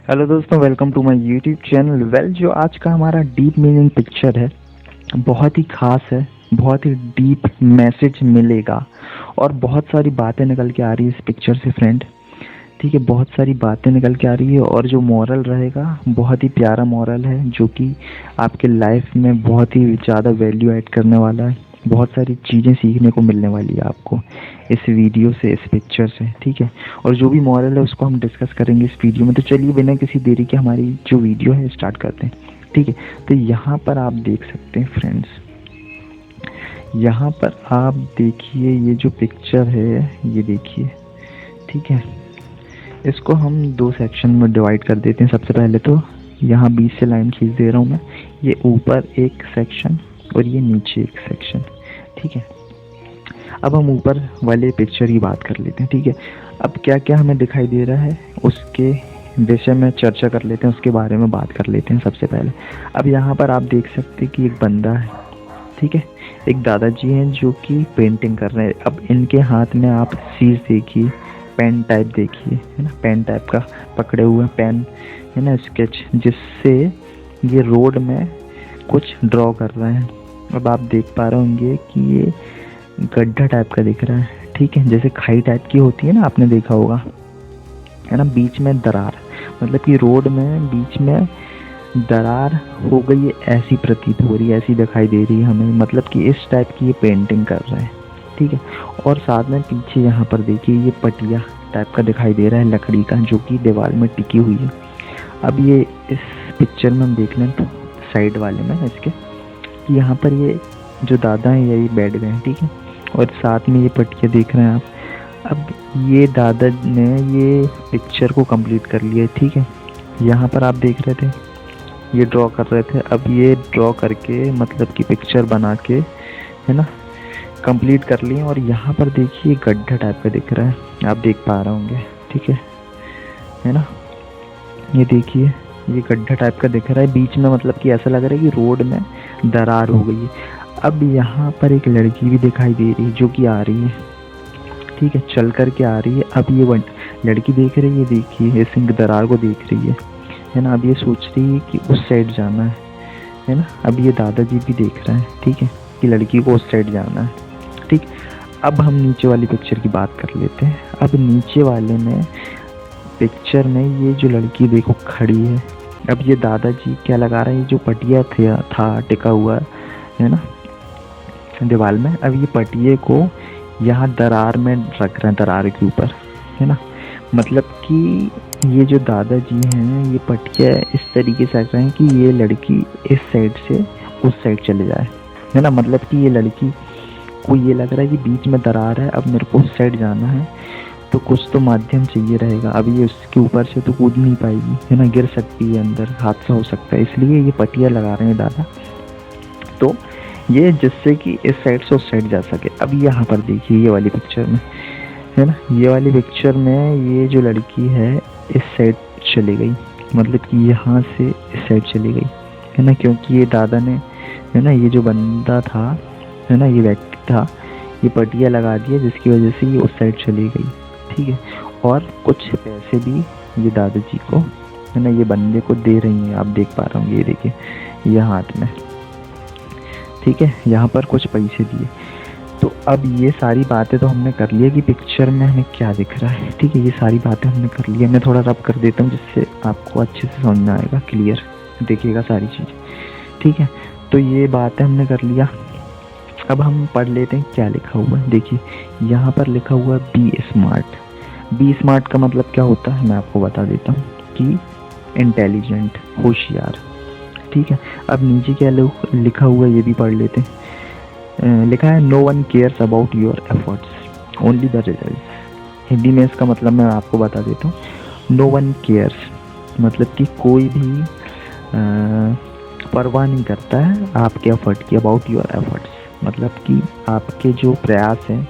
Hello दोस्तों, welcome to my YouTube channel. जो आज का हमारा डीप मीनिंग पिक्चर है, बहुत ही खास है। बहुत ही डीप मैसेज मिलेगा और बहुत सारी बातें निकल के आ रही है इस पिक्चर से फ्रेंड। ठीक है, बहुत सारी बातें निकल के आ रही है और जो मॉरल रहेगा बहुत ही प्यारा मॉरल है, जो कि आपके लाइफ में बहुत ही ज़्यादा वैल्यू ऐड करने वाला है। बहुत सारी चीज़ें सीखने को मिलने वाली है आपको इस वीडियो से, इस पिक्चर से। ठीक है, और जो भी मॉरल है उसको हम डिस्कस करेंगे इस वीडियो में। तो चलिए बिना किसी देरी के हमारी जो वीडियो है स्टार्ट करते हैं। ठीक है, तो यहाँ पर आप देख सकते हैं फ्रेंड्स, यहाँ पर आप देखिए ये जो पिक्चर है, ये देखिए। ठीक है, इसको हम दो सेक्शन में डिवाइड कर देते हैं। सबसे पहले तो यहाँ बीच से लाइन खींच दे रहा हूँ मैं, ये ऊपर एक सेक्शन और ये नीचे एक सेक्शन। ठीक है, अब हम ऊपर वाले पिक्चर की बात कर लेते हैं। ठीक है, अब क्या क्या हमें दिखाई दे रहा है उसके विषय में चर्चा कर लेते हैं, उसके बारे में बात कर लेते हैं सबसे पहले। अब यहाँ पर आप देख सकते हैं कि एक बंदा है। ठीक है, एक दादाजी हैं जो कि पेंटिंग कर रहे हैं। अब इनके हाथ में आप सीज देखिए, पेन टाइप देखिए, है ना, पेन टाइप का पकड़े हुए पेन, है ना, स्केच, जिससे ये रोड में कुछ ड्रॉ कर रहे हैं। अब आप देख पा रहे होंगे कि ये गड्ढा टाइप का दिख रहा है। ठीक है, जैसे खाई टाइप की होती है ना, आपने देखा होगा, है ना, बीच में दरार, मतलब कि रोड में बीच में दरार हो गई है, ऐसी प्रतीत हो रही है, ऐसी दिखाई दे रही है हमें। मतलब कि इस टाइप की ये पेंटिंग कर रहे हैं। ठीक है, और साथ में पीछे यहाँ पर देखिए ये पटिया टाइप का दिखाई दे रहा है लकड़ी का, जो कि दीवार में टिकी हुई है। अब ये इस पिक्चर में हम देख लें तो साइड वाले में इसके, यहाँ पर ये जो दादा हैं यही बैठ गए हैं। ठीक है, और साथ में ये पटिया देख रहे हैं आप। अब ये दादा ने ये पिक्चर को कंप्लीट कर लिया। ठीक है, यहाँ पर आप देख रहे थे ये ड्रॉ कर रहे थे, अब ये ड्रॉ करके मतलब कि पिक्चर बना के, है ना, कंप्लीट कर लिए। और यहाँ पर देखिए गड्ढा टाइप का दिख रहा है, आप देख पा रहे होंगे। ठीक है ना, ये देखिए ये गड्ढा टाइप का दिख रहा है बीच में, मतलब कि ऐसा लग रहा है कि रोड में दरार हो गई है। अब यहाँ पर एक लड़की भी दिखाई दे रही है जो कि आ रही है। ठीक है, चल कर के आ रही है। अब ये लड़की देख रही है, देखिए इस दरार को देख रही है ना। अब ये सोच रही है कि उस साइड जाना है ना। अब ये दादाजी भी देख रहे हैं, ठीक है, कि लड़की को उस साइड जाना है। ठीक, अब हम नीचे वाली पिक्चर की बात कर लेते हैं। अब नीचे वाले में पिक्चर में ये जो लड़की देखो खड़ी है, अब ये दादाजी क्या लगा रहे हैं, जो पटिया था टिका हुआ है ना दीवार में, अब ये पटिए को यहाँ दरार में रख रहे हैं, दरार के ऊपर, है ना। मतलब कि ये जो दादाजी हैं ये पटिया इस तरीके से रख रहे हैं कि ये लड़की इस साइड से उस साइड चले जाए, है ना। मतलब कि ये लड़की को ये लग रहा है कि बीच में दरार है, अब मेरे को उस साइड जाना है, तो कुछ तो माध्यम चाहिए रहेगा। अब ये उसके ऊपर से तो कूद नहीं पाएगी, है ना, गिर सकती है, अंदर हादसा हो सकता है, इसलिए ये पटिया लगा रहे हैं दादा, तो ये जिससे कि इस साइड से उस साइड जा सके। अब यहाँ पर देखिए ये वाली पिक्चर में, है ना, ये वाली पिक्चर में ये जो लड़की है इस साइड चली गई, मतलब कि यहाँ से इस साइड चली गई, है ना, क्योंकि ये दादा ने, है ना, ये जो बंदा था, है ना, ये व्यक्ति था, ये पटिया लगा दिया जिसकी वजह से ये उस साइड चली गई। ठीक है, और कुछ पैसे भी ये दादाजी को, है ना, ये बंदे को दे रही हैं, आप देख पा रहे होंगे, ये देखिए ये हाथ में। ठीक है, यहाँ पर कुछ पैसे दिए। तो अब ये सारी बातें तो हमने कर ली है कि पिक्चर में हमें क्या दिख रहा है। ठीक है, ये सारी बातें हमने कर ली है। मैं थोड़ा रब कर देता हूँ जिससे आपको अच्छे से समझ में आएगा, क्लियर देखिएगा सारी चीज़। ठीक है, तो ये बातें हमने कर लिया। अब हम पढ़ लेते हैं क्या लिखा हुआ है। देखिए यहाँ पर लिखा हुआ है बी स्मार्ट। बी स्मार्ट का मतलब क्या होता है मैं आपको बता देता हूँ कि इंटेलिजेंट, होशियार। ठीक है, अब नीचे क्या लिखा हुआ है ये भी पढ़ लेते हैं। लिखा है no one cares about your efforts, only the result. Hindi में इसका मतलब मैं आपको बता देता हूँ। नो वन केयर्स मतलब कि कोई भी परवाह नहीं करता है आपके एफर्ट की, अबाउट योर एफर्ट्स मतलब कि आपके जो प्रयास हैं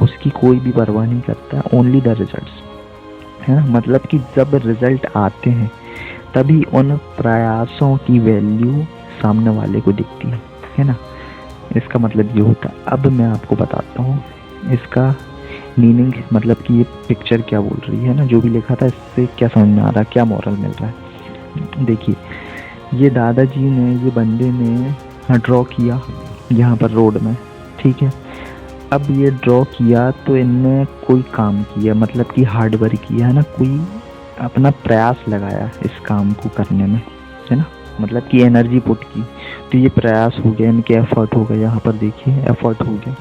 उसकी कोई भी परवाह नहीं करता, ओनली द रिजल्ट्स, है ना। मतलब कि जब रिजल्ट आते हैं तभी उन प्रयासों की वैल्यू सामने वाले को दिखती है ना। इसका मतलब ये होता है। अब मैं आपको बताता हूँ इसका मीनिंग, मतलब कि ये पिक्चर क्या बोल रही है ना, जो भी लिखा था इससे क्या समझ में आ रहा है, क्या मॉरल मिल रहा है। देखिए, ये दादाजी ने, ये बंदे ने ड्रॉ किया यहाँ पर रोड में, ठीक है। अब ये ड्रॉ किया तो इनने कोई काम किया, मतलब कि हार्ड वर्क किया है ना, कोई अपना प्रयास लगाया इस काम को करने में, है ना, मतलब कि एनर्जी पुट की। तो ये प्रयास हो गया, इनके एफर्ट हो गया, यहाँ पर देखिए एफर्ट हो गया,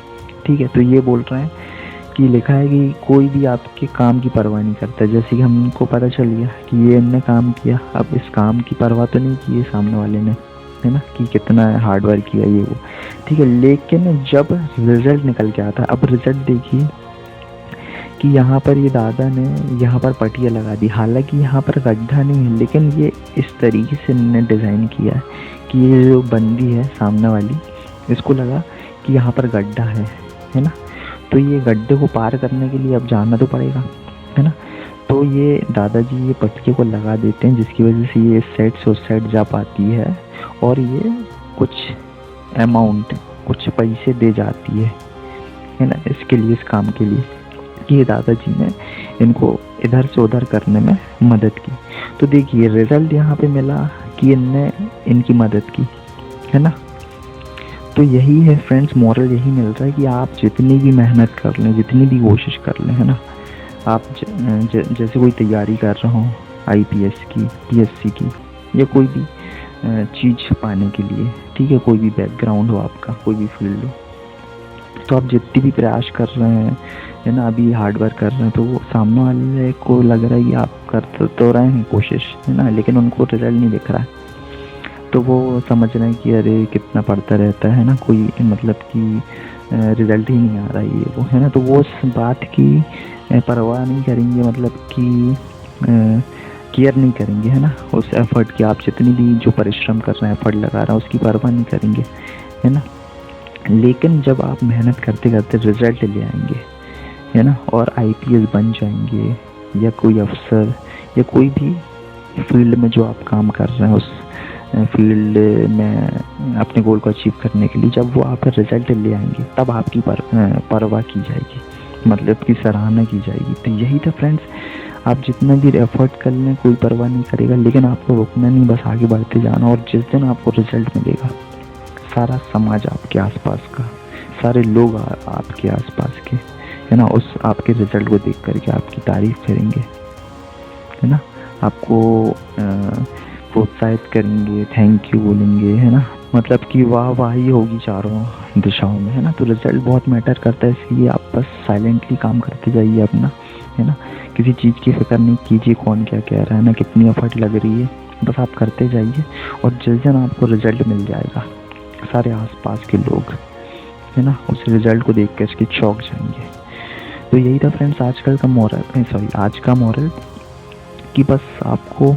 ठीक है। तो ये बोल रहे हैं कि लिखा है कि कोई भी आपके काम की परवाह नहीं करता, जैसे कि हमको पता चल गया कि ये इनने काम किया, अब इस काम की परवाह तो नहीं की है सामने वाले ने, है ना, कि कितना हार्ड वर्क किया ये वो, ठीक है। लेकिन जब रिजल्ट निकल के आता है, अब रिजल्ट देखिए कि यहाँ पर ये दादा ने यहाँ पर पट्टियाँ लगा दी, हालांकि यहाँ पर गड्ढा नहीं है, लेकिन ये इस तरीके से इन्होंने डिज़ाइन किया है कि ये जो बंदी है सामने वाली, इसको लगा कि यहाँ पर गड्ढा है ना, तो ये गड्ढे को पार करने के लिए अब जाना तो पड़ेगा, है ना। तो ये दादाजी ये पट्टियों को लगा देते हैं, जिसकी वजह से ये इस साइड से उस साइड जा पाती है, और ये कुछ अमाउंट, कुछ पैसे दे जाती है ना, इसके लिए, इस काम के लिए कि ये दादाजी ने इनको इधर से उधर करने में मदद की। तो देखिए रिजल्ट यहाँ पे मिला कि इनने इनकी मदद की, है ना। तो यही है फ्रेंड्स, मॉरल यही मिल रहा है कि आप जितनी भी मेहनत कर लें, जितनी भी कोशिश कर लें, है ना, आप जैसे कोई तैयारी कर रहे हो IPS की, PSC की, या कोई भी चीज़ पाने के लिए, ठीक है, कोई भी बैकग्राउंड हो आपका, कोई भी फील्ड हो, तो आप जितनी भी प्रयास कर रहे हैं, है ना, अभी हार्ड वर्क कर रहे हैं, तो वो सामने वाले को लग रहा है कि आप कर तो रहे हैं कोशिश, है ना, लेकिन उनको रिजल्ट नहीं दिख रहा है, तो वो समझ रहे हैं कि अरे कितना पढ़ता रहता है ना, कोई मतलब कि रिजल्ट ही नहीं आ रहा है ये वो, है ना। तो वो उस बात की परवाह नहीं करेंगे, मतलब कि केयर नहीं करेंगे, है ना, उस एफर्ट की, आप जितनी भी जो परिश्रम कर रहे हैं, एफर्ट लगा रहे हैं, उसकी परवाह नहीं करेंगे, है ना। लेकिन जब आप मेहनत करते करते रिजल्ट ले आएंगे, है ना, और IPS बन जाएंगे, या कोई अफसर, या कोई भी फील्ड में जो आप काम कर रहे हैं, उस फील्ड में अपने गोल को अचीव करने के लिए जब वो आप रिजल्ट ले आएंगे, तब आपकी परवाह की जाएगी, मतलब की सराहना की जाएगी। तो यही था फ्रेंड्स, आप जितना भी एफर्ट कर लें कोई परवाह नहीं करेगा, लेकिन आपको रुकना नहीं, बस आगे बढ़ते जाना। और जिस दिन आपको रिजल्ट मिलेगा, सारा समाज आपके आसपास का, सारे लोग आपके आसपास के, है ना, उस आपके रिजल्ट को देख करके आपकी तारीफ करेंगे, है ना, आपको प्रोत्साहित करेंगे, थैंक यू बोलेंगे, है ना, मतलब कि वाह वाह ही होगी चारों दिशाओं में, है ना। तो रिजल्ट बहुत मैटर करता है, इसलिए आप बस साइलेंटली काम करते जाइए अपना, है ना, किसी चीज़ की फिक्र नहीं कीजिए कौन क्या कह रहा है ना, कितनी एफर्ट लग रही है, बस आप करते जाइए। और जिस दिन आपको रिजल्ट मिल जाएगा, सारे आसपास के लोग, है ना, उस रिजल्ट को देख कर इसके चौंक जाएंगे। तो यही था फ्रेंड्स आजकल का मॉरल, आज का मॉरल, कि बस आपको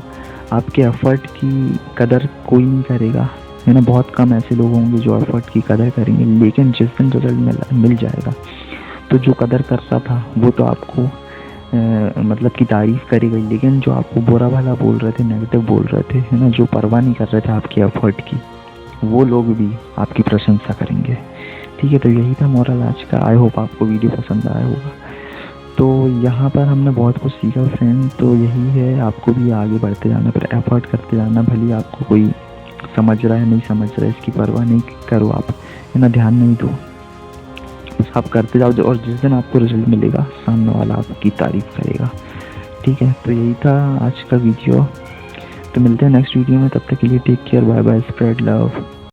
आपके एफर्ट की कदर कोई नहीं करेगा, है ना, बहुत कम ऐसे लोग होंगे जो एफर्ट की कदर करेंगे, लेकिन जिस दिन रिजल्ट मिल जाएगा, तो जो कदर कर रहा था वो तो आपको मतलब कि तारीफ़ करेगा, लेकिन जो आपको बुरा भला बोल रहे थे, नेगेटिव बोल रहे थे, है ना, जो परवाह नहीं कर रहे थे आपके एफर्ट की, वो लोग भी आपकी प्रशंसा करेंगे, ठीक है। तो यही था मॉरल आज का। आई होप आपको वीडियो पसंद आया होगा। तो यहाँ पर हमने बहुत कुछ सीखा फ्रेंड। तो यही है, आपको भी आगे बढ़ते जाना, फिर एफर्ट करते जाना, भले आपको कोई समझ रहा है नहीं समझ रहा है, इसकी परवाह नहीं करो आप, है ना, ध्यान नहीं दो, बस आप करते जाओ, और जिस दिन आपको रिजल्ट मिलेगा, सामने वाला आपकी तारीफ करेगा, ठीक है। तो यही था आज का वीडियो। तो मिलते हैं नेक्स्ट वीडियो में, तब तक के लिए take care, bye bye, spread love.